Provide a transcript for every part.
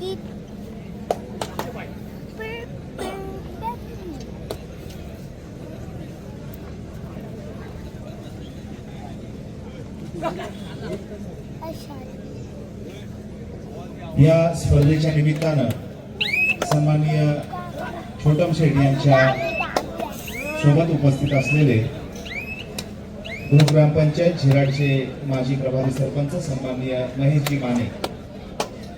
या स्पर्धेच्या निमित्तानं सन्माननीय छोटम शेठ यांच्या सोबत उपस्थित असलेले ग्रामपंचायत झिराडचे माजी प्रभारी सरपंच सन्माननीय महेशजी माने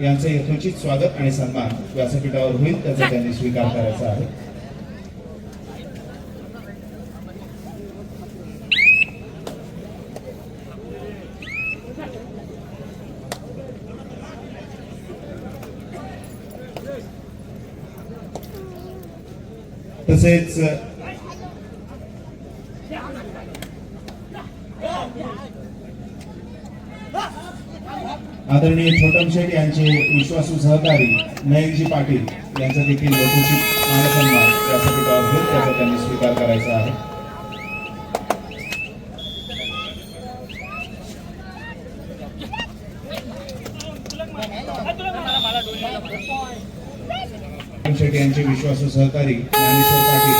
यांचे यथोचित स्वागत आणि सन्मान व्यासपीठावर होईल, त्याचा त्यांनी स्वीकार करायचा आहे. तसेच आदरणीय छोटम शेठ यांचे विश्वासू सहकारी मयंकजी पाटील यांचा देखील यथोचित मानसन्मान व्यासपीठावर होईल, त्याचा त्यांनी स्वीकार करायचा आहे. शेठ यांचे विश्वासू सहकारी ज्ञानेश्वर पाटील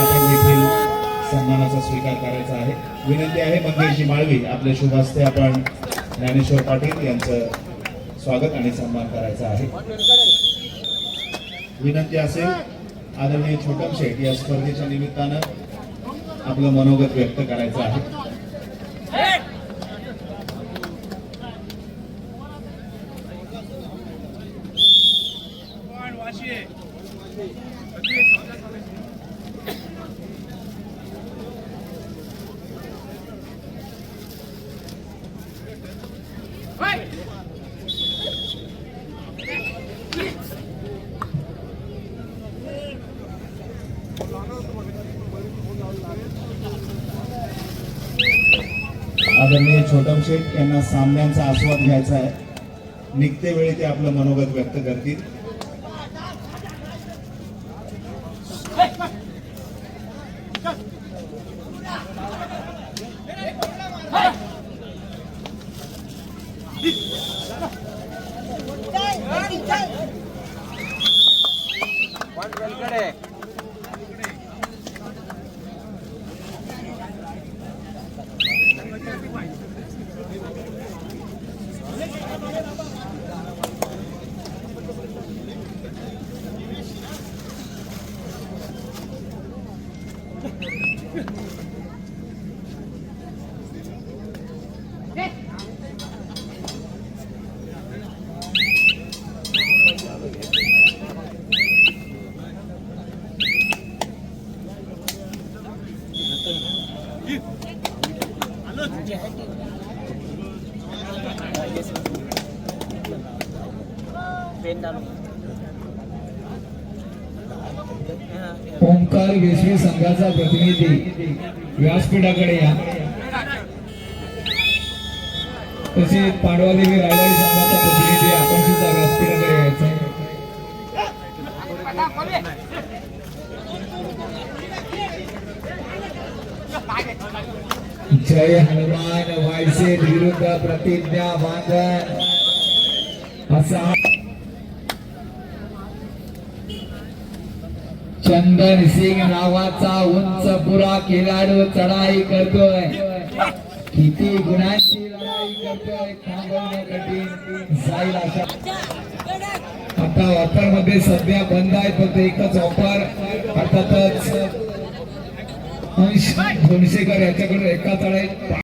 आपण देखील सन्मानाचा स्वीकार करायचा आहे. विनंती आहे मंगेशजी माळवी आपल्या शुभ हस्ते आपण ज्ञानेश्वर पाटील यांचं स्वागत आणि सन्मान करायचा आहे. विनंती असेल आदरणीय छोटम शेठ या स्पर्धेच्या निमित्तानं आपलं मनोगत व्यक्त करायचं आहे. आदरणीय छोटम शेठ यांना सामन्यांचा आस्वाद घ्यायचा आहे. निघते वेळी ते आपलं मनोगत व्यक्त करतील. ओंकार वेसवी संघाचा प्रतिनिधी व्यासपीठाकडे या. तसेच पांडवादेवी रायवाडी संघाचा प्रतिनिधी आपण सुद्धा व्यासपीठाकडे यायचं. जय हनुमान वायसेट विरुद्ध प्रतिज्ञा बांधन असा चंदन सिंग नावाचा उंच पुरा खेळाडू चढाई करतोय. किती गुणांची लढाई करतोय, थांबवणे कठीण जाईल अशा. आता ऑफर मध्ये सध्या बंद आहे, फक्त एकच ऑफर. अर्थातच 200 याच्याकडे एका चढाईत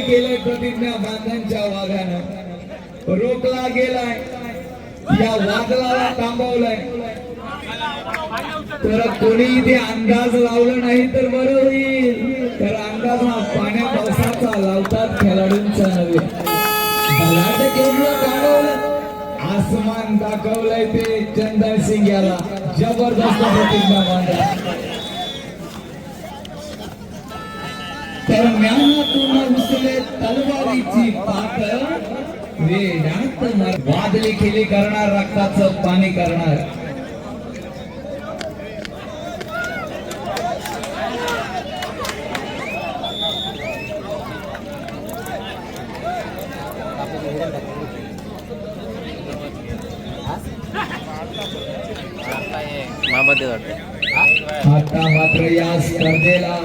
केलंय प्रतिज्ञा बांधांच्या वाघानं रोखला गेलाय या वादळाला थांबवलंय तर कोणी इथे अंदाज लावला नाही तर बरं होईल तर अंदाज हा पाण्या पावसाचा लावतात खेळाडूंचा नव्हे भलाट केवढं काढवलं आसमान दाखवलंय ते चंदन सिंग याला जबरदस्त प्रतिज्ञा बांधा तर म्यानातून उचले तलवारीची पात वेड्यात वादळी खेळी करणार रक्ताचं पाणी करणार आता मात्र या स्पर्धेला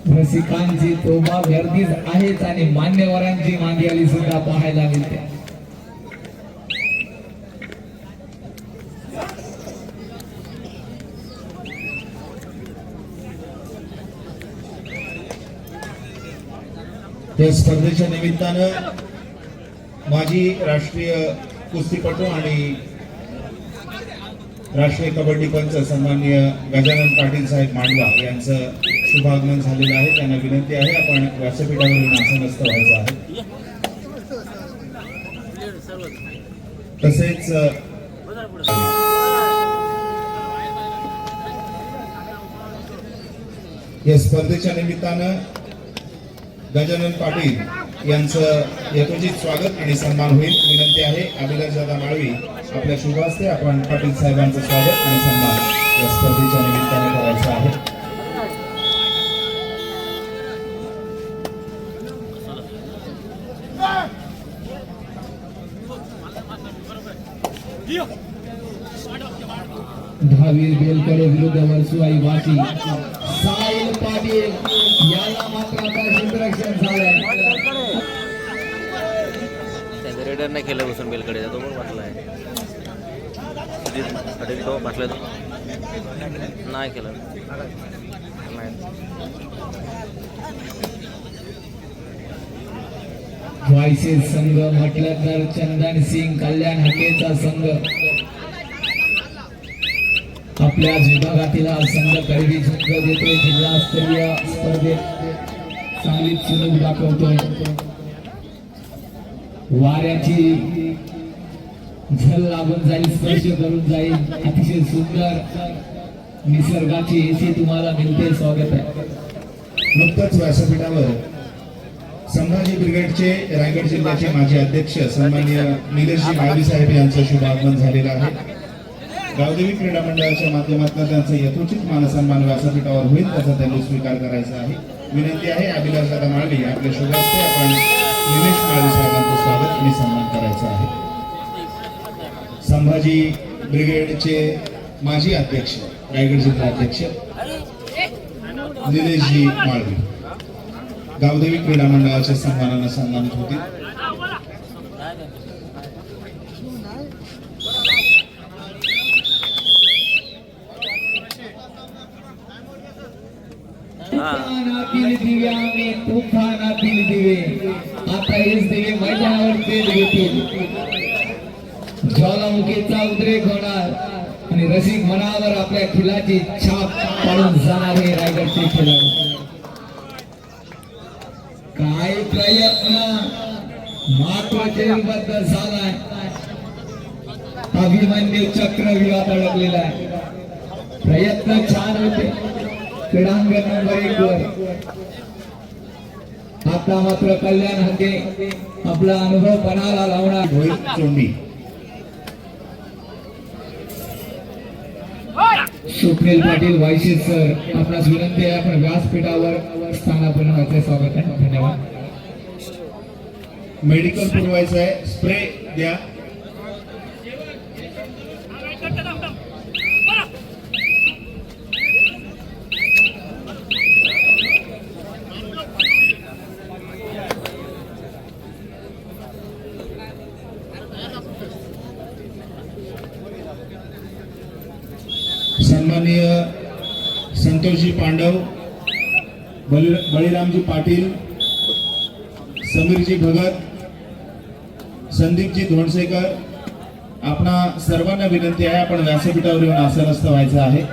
रसिकांची तोबा गर्दीच आहेच आणि मान्यवरांची मांदियाली सुद्धा पाहायला मिळते या स्पर्धेच्या निमित्तानं माजी राष्ट्रीय कुस्तीपटू आणि राष्ट्रीय कबड्डी पंच सन्माननीय गजानन पाटील साहेब मांडवा यांचं शुभागमन झालेलं आहे त्यांना विनंती आहे आपण व्यासपीठावरून आसनस्थ व्हायचं आहे तसेच या स्पर्धेच्या निमित्तानं गजानन पाटील यांचं यथोचित स्वागत आणि सन्मान होईल विनंती आहे अभिलाष दादा माळवी आपल्या शुभ हस्ते आपण पाटील साहेबांचं स्वागत आणि सन्मान या स्पर्धेच्या निमित्ताने करायचं आहे दहावीर बेलकडे विरुद्ध वर्सुआई वाशी साहिल पाटील याला मात्र आता क्षेत्ररक्षण झालंय रेडर नाही केलं बसून बेलकडे तो पण बसलाय तो बसलाय तो नाही केलं नाही वायसे संघ म्हटलं तर चंदन सिंग कल्याण हकेचा संघ आपल्या विभागातील हा संघ खरेदी झुंज देतोय जिल्हास्तरीय स्पर्धेत चांगली चुणूक दाखवतोय वाऱ्याची झल लागून जाईल स्पर्श करून जाईल अतिशय सुंदर निसर्गाची एसी तुम्हाला मिळते स्वागत आहे नुकतंच व्यासपीठावर संभाजी ब्रिगेडचे रायगड जिल्ह्याचे माजी अध्यक्ष सन्माननीय निलेशजी माळवी साहेब यांचं शुभागमन झालेलं आहे गावदेवी क्रीडा मंडळाच्या माध्यमातून त्यांचा यथोचित मानसन्मान व्यासपीठावर होईल त्याचा त्यांनी स्वीकार करायचा आहे विनंती आहे अभिलाष दादा माळवी आपल्या शुभ हस्ते आपण निलेश माळवी साहेबांचं स्वागत आणि सन्मान करायचा आहे संभाजी ब्रिगेडचे माजी अध्यक्ष रायगड जिल्हा अध्यक्ष निलेशजी माळवी गावदेवी क्रीडा मंडळाच्या सन्मानानं सन्मानित होतील तुफानातील दिवे आम्ही तुफानातील दिवे आता हेच दिवे मैदानावर तेज घेतील ज्वालामुखीचा उद्रेक होणार आणि रसिक मनावर आपल्या खिलाची छाप पाडून जाणार हे रायगडचे खेळाडू काय प्रयत्न मात्र चेरबद्ध झालाय अभिमन्यू चक्रव्यूहात अडकलेला आहे प्रयत्न छान होते क्रीडांगण नंबर 1 वर आता मात्र कल्याण हके आपला अनुभव पणाला लावणार रोहित चोंडी सुप्रील पाटील वायशे सर आपणास विनंती आहे आपण व्यासपीठावर स्थानापन्न व्हायचे स्वागत आहे धन्यवाद मेडिकल पुरवायचं आहे स्प्रे द्या सन्माननीय संतोषजी पांडव बळीरामजी पाटील, समीरजी भगत, संदीपजी धोंडसेकर, आपणा सर्वांना विनंती आहे आपण व्यासपीठावर येऊन आसनस्थ व्हायचं आहे.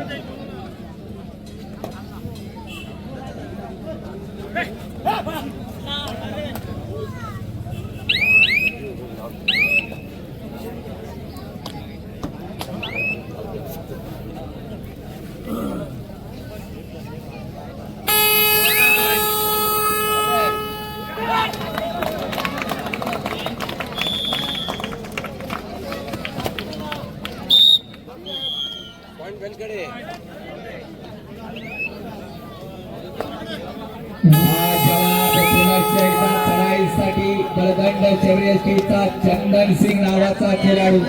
बलदंड शर्यतीचा चंदन सिंग नावाचा खेळाडू.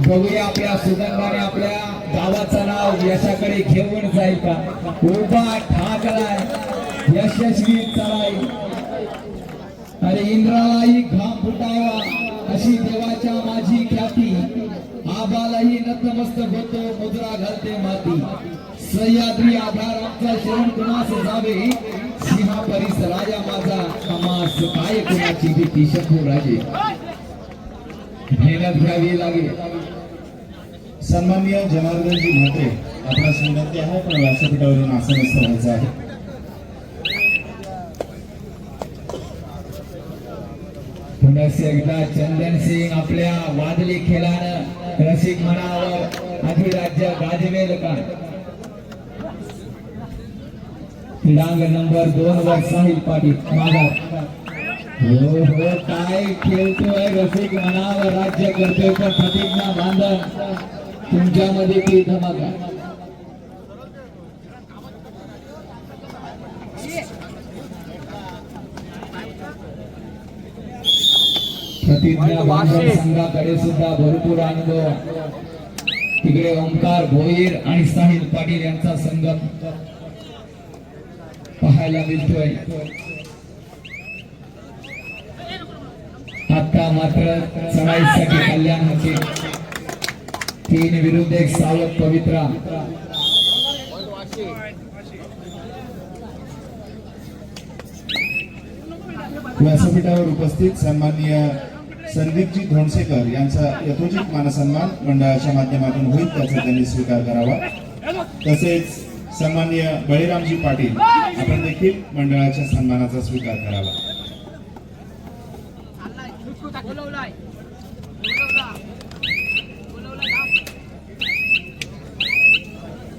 बघूया आपल्या सुगंधाने आपल्या गावाचं नाव यशाकडे घेऊन जाईल का. उभा ठाकलाय यशस्वी चढाई. अरे इंद्रालाही घाम फुटावा अशी देवाच्या माझी ख्याती. आबालाही नतमस्तक होतो मुद्रा घालते माती. सह्याद्री आधार आमचा शरण कुणास जावे. सिंहा परिस राजा माझा समास काय कुणाची भीती. शकू राजे मेहनत घ्यावी लागेल. सन्माननीय जनार्दनजी म्हात्रे आपणास विनंती आहे पण व्यासपीठावरून आसनस्थ व्हायचं आहे. पुन्हा एकदा चंदन सिंग आपल्या वादळी खेळानं रसिक मनावर अधिराज्य गाजवेल का. डांग नंबर 2 वर साहिल पाटील माघार. हो काय खेळतोय रसिक मनावर राज्य करतोय पण प्रतिज्ञा बांधन तुमच्यामध्ये ती धमाका. प्रतिज्ञा बांधन संघाकडे सुद्धा भरपूर अनुभव. तिकडे ओंकार भोईर आणि साहिल पाटील यांचा संगम पाहायला मिळतोय. आता मात्र चढाईसाठी कल्याणाचे 3 विरुद्ध 1 सावध पवित्रा. व्यासपीठावर उपस्थित सन्माननीय संदीपजी धोंडसेकर यांचा यथोचित मानसन्मान मंडळाच्या माध्यमातून होईल त्याचा त्यांनी स्वीकार करावा. तसेच सन्माननीय बळीरामजी पाटील आपण देखील मंडळाच्या सन्मानाचा स्वीकार करावा.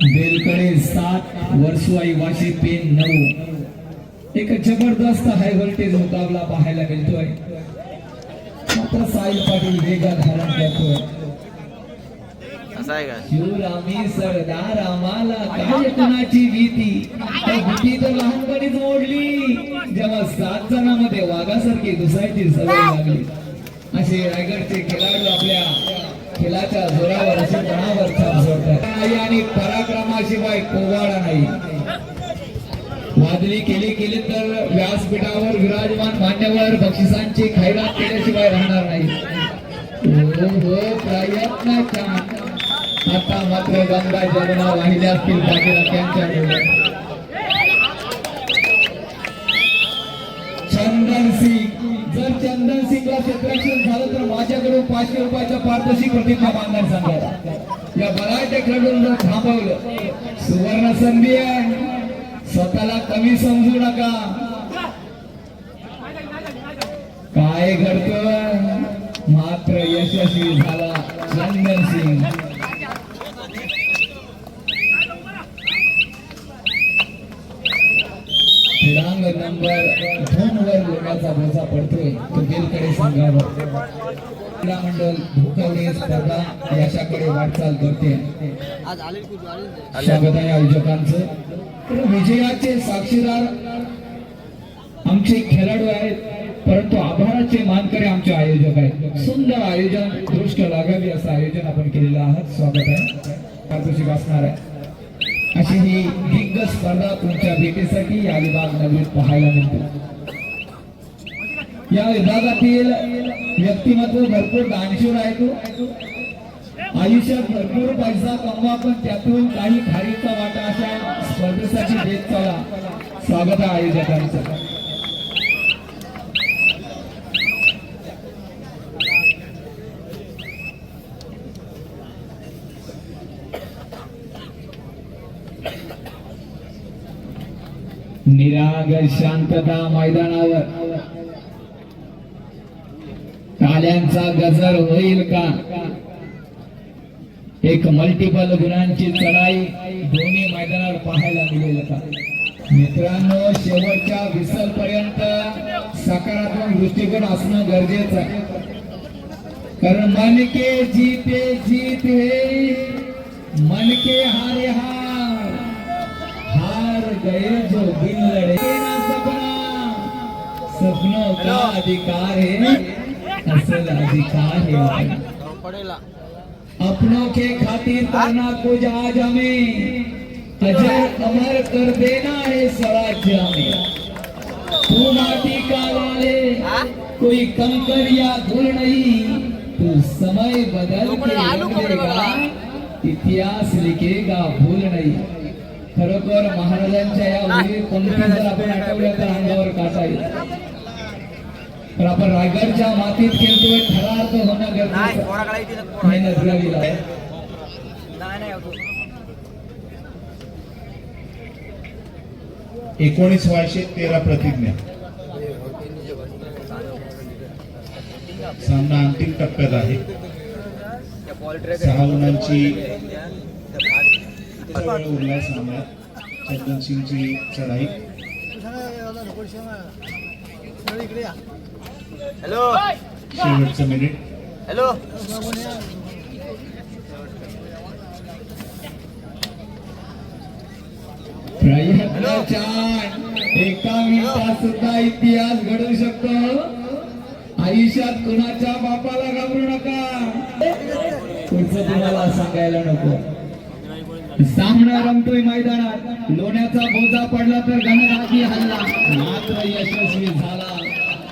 बेलकडे 7 वर्सवाई वाशी पेन 9. एक जबरदस्त हाय व्होल्टेज मुकाबला पाहायला मिळतोय. मात्र साहिल पाटील वेगा धारण करतोय. असं आहे का. शिवरामी सरदार आम्हाला काय कुणाची भीती. त्या भीती तर लहानपणीच मोडली जेव्हा 7 जणांमध्ये वाघासारखी घुसायची सवय लागली. असे रायगडचे खेळाडू आपल्या खेळाच्या जोरावर असे जणावर छाप सोडतात आणि पराक्रमाशिवाय पोवाडा नाही. वादळी केली तर व्यासपीठावर विराजमान मान्यवर बक्षिसांची खैरात केल्याशिवाय राहणार नाही. हो प्रयत्न छान. आता मात्र गंगा जमुना वाहिल्या असतील भागीरथ्यांच्या डोळ्यात. चंदन सिंग जर चंदन सिंगला क्षेत्ररक्षण झालं तर माझ्याकडून 500 रुपयाच्या पारितोषिक प्रतिज्ञा बांधणार सांगा. या बलाढ्य खेळाडूंना थांबवलं. सुवर्ण संधी आहे. स्वतःला कमी समजू नका. काय घडतोय मात्र यशस्वी झाला चंदन सिंग. क्रीडांग नंबर 2 वर लोकांचा बोजा पडतोय तो बेलकडे संघावर. क्रीडा मंडळ भूकवडी स्पर्धा यशाकडे वाटचाल करते. स्वागत आहे आयोजकांचं. विजयाचे साक्षीदार आमचे खेळाडू आहेत परंतु आभाराचे मानकरी आमचे आयोजक आहेत. सुंदर आयोजन दृष्ट लागावी असं आयोजन आपण केलेलं आहात. स्वागत आहे. पारितोषिक असणार आहे. अशी ही दिग्गज स्पर्धा तुमच्या भेटीसाठी या विभाग नवीन पाहायला मिळते. या विभागातील व्यक्तिमत्व भरपूर दानशूर आहेत. आयुष्यात भरपूर पैसा कमवा पण त्यातून काही खारीचा वाटा अशा स्पर्धेसाठी देत चला. स्वागत आहे आयोजकांचं. निरागस शांतता मैदानावर. टाळ्यांचा गजर होईल का? एक मल्टिपल गुणांची चढाई दोन्ही मैदानावर पाहायला मिळेल का? मित्रांनो, शेवटच्या विसल पर्यंत सकारात्मक दृष्टिकोन असणं गरजेचं आहे. कारण मन के जीते जीत है, मन के हारे हार, हार गए जो दिन लड़े ना सपना, सपनों का अधिकार है, असल अधिकार है अपनों के खातिर करना कुछ आज हमें अजर अमर कर देना है स्वराज्य हमें. तू माटी का लाले कोई कंकर या धूल नहीं, तू समय बदल के रंग देगा, इतिहास लिखेगा भूल नाही. खरोखर महाराजांच्या या वीर पंक्ती जर आपण आठवल्या तर अंगावर काटा येईल. तर आपण रायगडच्या मातीत खेळतोय, थरार्थ होणं गरजेचं. मेहनत घ्यावी लागेल. 1913 प्रतिज्ञा. सामना अंतिम टप्प्यात आहे. 6 गुणांची वेळ उरलाय सामन्यात. चंदन सिंगची चढाई. हॅलो शेवटचं मिनिट. हॅलो प्रयत्नाच्या एका मिनिटात सुद्धा इतिहास घडू शकतो. आयुष्यात कुणाच्या बापाला घाबरू नका. पुढचं तुम्हाला सांगायला नको. सामना रंगतोय मैदानात. लोण्याचा बोजा पडला तर गणराजी हल्ला, मात्र यशस्वी झाला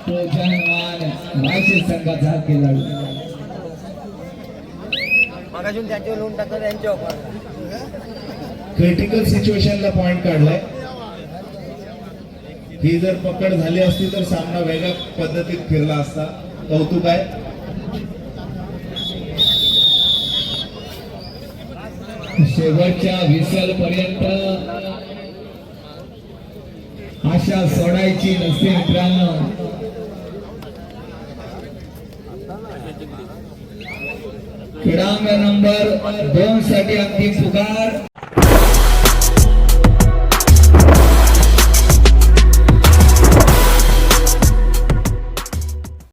तो जनवान वायशे संघाचा खेळाडू. मगाजून त्यांच्यावर लोन टाकलं त्यांच्या क्रिटिकल सिच्युएशनला पॉइंट काढलाय. ही जर पकड झाली असती तर सामना वेगळ्या पद्धतीत फिरला असता. कौतुक आहे. शेवटच्या विसल पर्यंत आशा सोडायची नसते मित्रांनो. क्रीडांगण नंबर 2 साठी अंतिम पुकार.